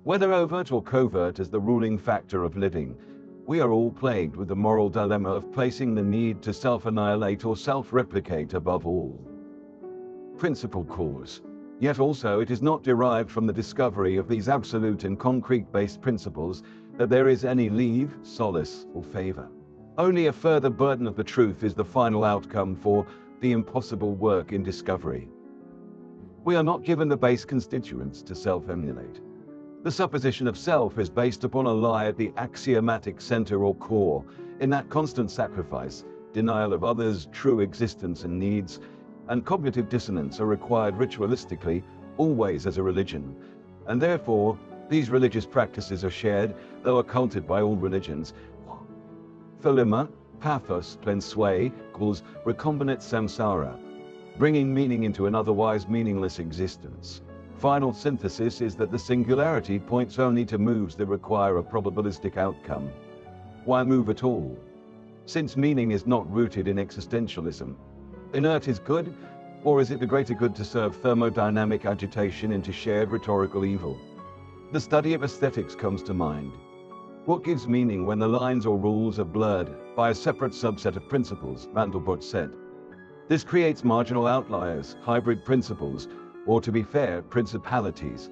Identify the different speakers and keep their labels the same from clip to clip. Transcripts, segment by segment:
Speaker 1: Whether overt or covert as the ruling factor of living, we are all plagued with the moral dilemma of placing the need to self-annihilate or self-replicate above all. Principal cause. Yet also it is not derived from the discovery of these absolute and concrete-based principles that there is any leave, solace, or favor. Only a further burden of the truth is the final outcome for the impossible work in discovery. We are not given the base constituents to self-emulate. The supposition of self is based upon a lie at the axiomatic center or core, in that constant sacrifice, denial of others' true existence and needs, and cognitive dissonance are required ritualistically, always as a religion, and therefore these religious practices are shared, though occulted by all religions. Thelema, pathos, plen sway, equals recombinant samsara, bringing meaning into an otherwise meaningless existence. Final synthesis is that the singularity points only to moves that require a probabilistic outcome. Why move at all? Since meaning is not rooted in existentialism. Inert is good, or is it the greater good to serve thermodynamic agitation into shared rhetorical evil? The study of aesthetics comes to mind. What gives meaning when the lines or rules are blurred by a separate subset of principles, Mandelbrot said. This creates marginal outliers, hybrid principles, or to be fair, principalities.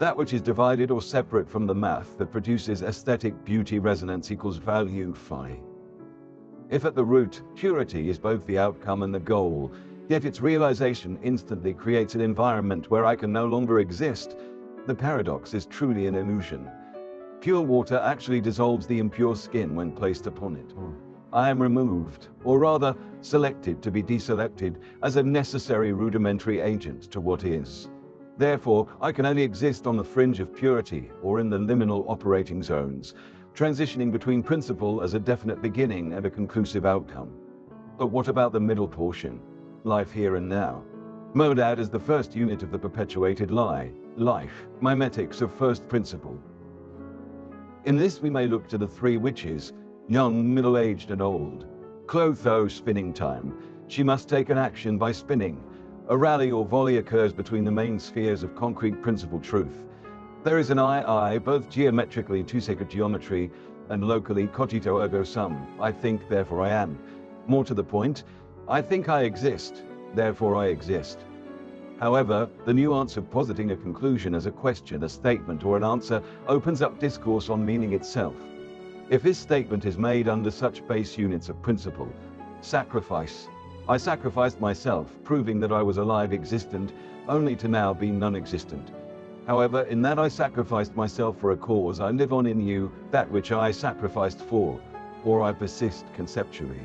Speaker 1: That which is divided or separate from the math that produces aesthetic beauty resonance equals value phi. If at the root, purity is both the outcome and the goal, yet its realization instantly creates an environment where I can no longer exist, the paradox is truly an illusion. Pure water actually dissolves the impure skin when placed upon it. I am removed, or rather selected to be deselected, as a necessary rudimentary agent to what is. Therefore, I can only exist on the fringe of purity, or in the liminal operating zones, transitioning between principle as a definite beginning and a conclusive outcome. But what about the middle portion? Life here and now. Monad is the first unit of the perpetuated lie, life, mimetics of first principle. In this we may look to the three witches, young, middle-aged and old. Clotho spinning time. She must take an action by spinning. A rally or volley occurs between the main spheres of concrete principle truth. There is an I, both geometrically two sacred geometry, and locally cogito ergo sum, I think, therefore I am. More to the point, I think I exist, therefore I exist. However, the nuance of positing a conclusion as a question, a statement, or an answer opens up discourse on meaning itself. If this statement is made under such base units of principle, sacrifice. I sacrificed myself, proving that I was alive, existent, only to now be non-existent. However, in that I sacrificed myself for a cause, I live on in you that which I sacrificed for, or I persist conceptually.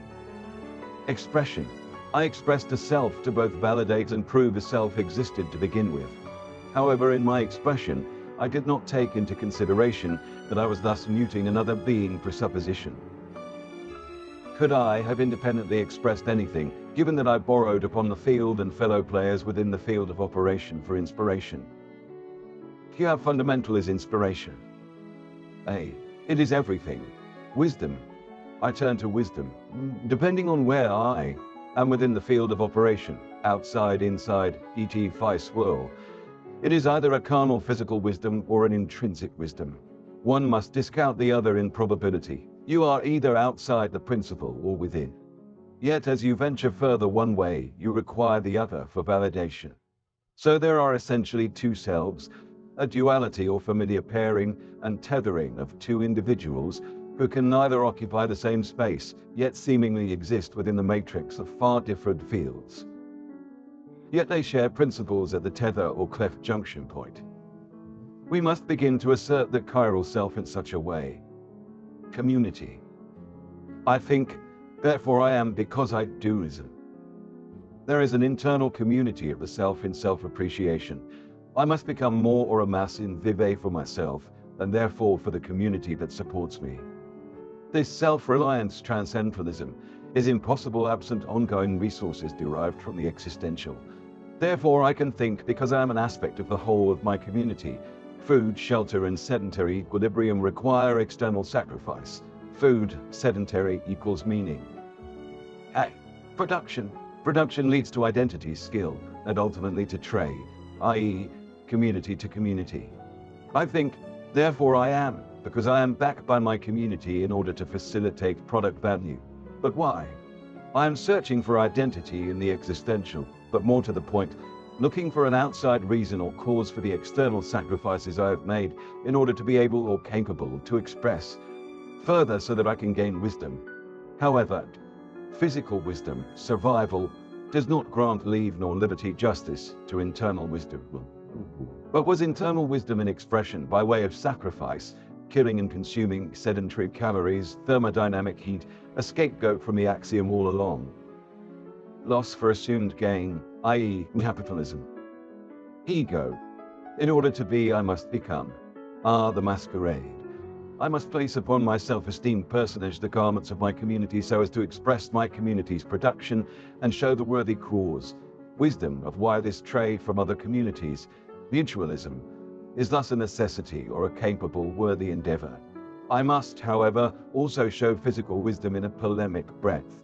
Speaker 1: Expression. I expressed a self to both validate and prove a self existed to begin with. However, in my expression, I did not take into consideration that I was thus muting another being presupposition. Could I have independently expressed anything, given that I borrowed upon the field and fellow players within the field of operation for inspiration? Here fundamental is inspiration. A. It is everything. Wisdom. I turn to wisdom. Depending on where I am within the field of operation, outside, inside, e.g. phi swirl, it is either a carnal physical wisdom or an intrinsic wisdom. One must discount the other in probability. You are either outside the principle or within. Yet as you venture further one way, you require the other for validation. So there are essentially two selves, a duality or familiar pairing and tethering of two individuals who can neither occupy the same space, yet seemingly exist within the matrix of far different fields. Yet they share principles at the tether or cleft junction point. We must begin to assert the chiral self in such a way. Community. I think, therefore I am because I doism. There is an internal community of the self in self-appreciation. I must become more or a mass in vive for myself, and therefore for the community that supports me. This self-reliance transcendentalism is impossible absent ongoing resources derived from the existential. Therefore I can think because I am an aspect of the whole of my community. Food, shelter, and sedentary equilibrium require external sacrifice. Food, sedentary equals meaning. A. Production. Production leads to identity, skill, and ultimately to trade, i.e., community to community. I think Therefore I am, because I am backed by my community in order to facilitate product value. But why? I am searching for identity in the existential, but more to the point, looking for an outside reason or cause for the external sacrifices I have made in order to be able or capable to express further so that I can gain wisdom. However, physical wisdom, survival, does not grant leave nor liberty justice to internal wisdom. But was internal wisdom an expression by way of sacrifice, killing and consuming sedentary calories, thermodynamic heat, a scapegoat from the axiom all along? Loss for assumed gain, i.e. capitalism. Ego. In order to be, I must become. The masquerade. I must place upon my self-esteemed personage the garments of my community so as to express my community's production and show the worthy cause. Wisdom of why this trade from other communities, mutualism, is thus a necessity or a capable, worthy endeavor. I must, however, also show physical wisdom in a polemic breadth.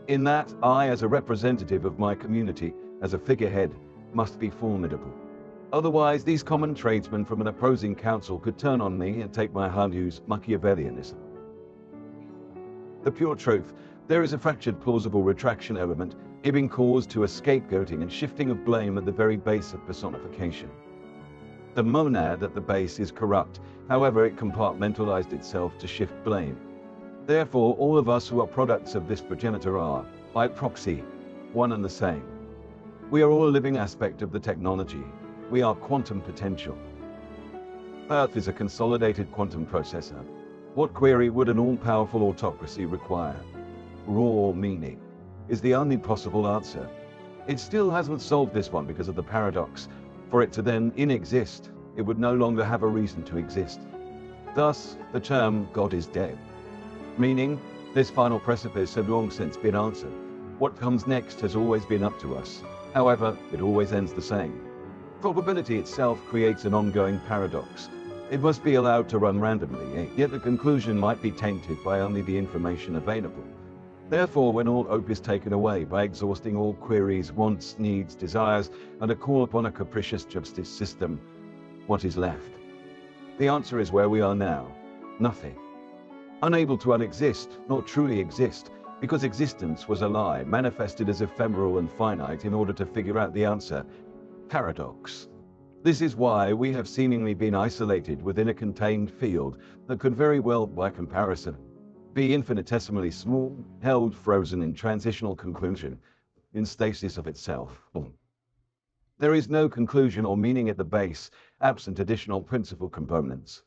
Speaker 1: In that, I, as a representative of my community, as a figurehead, must be formidable. Otherwise, these common tradesmen from an opposing council could turn on me and take my values Machiavellianism. The pure truth, there is a fractured plausible retraction element, giving cause to a scapegoating and shifting of blame at the very base of personification. The monad at the base is corrupt, however it compartmentalized itself to shift blame. Therefore, all of us who are products of this progenitor are, by proxy, one and the same. We are all a living aspect of the technology. We are quantum potential. Earth is a consolidated quantum processor. What query would an all-powerful autocracy require? Raw meaning is the only possible answer. It still hasn't solved this one because of the paradox. For it to then inexist, it would no longer have a reason to exist. Thus, the term God is dead. Meaning, this final precipice had long since been answered. What comes next has always been up to us. However, it always ends the same. Probability itself creates an ongoing paradox. It must be allowed to run randomly, yet the conclusion might be tainted by only the information available. Therefore, when all hope is taken away by exhausting all queries, wants, needs, desires, and a call upon a capricious justice system, what is left? The answer is where we are now. Nothing. Unable to unexist, nor truly exist, because existence was a lie, manifested as ephemeral and finite in order to figure out the answer. Paradox. This is why we have seemingly been isolated within a contained field that could very well, by comparison, be infinitesimally small, held frozen in transitional conclusion, in stasis of itself. There is no conclusion or meaning at the base, absent additional principal components.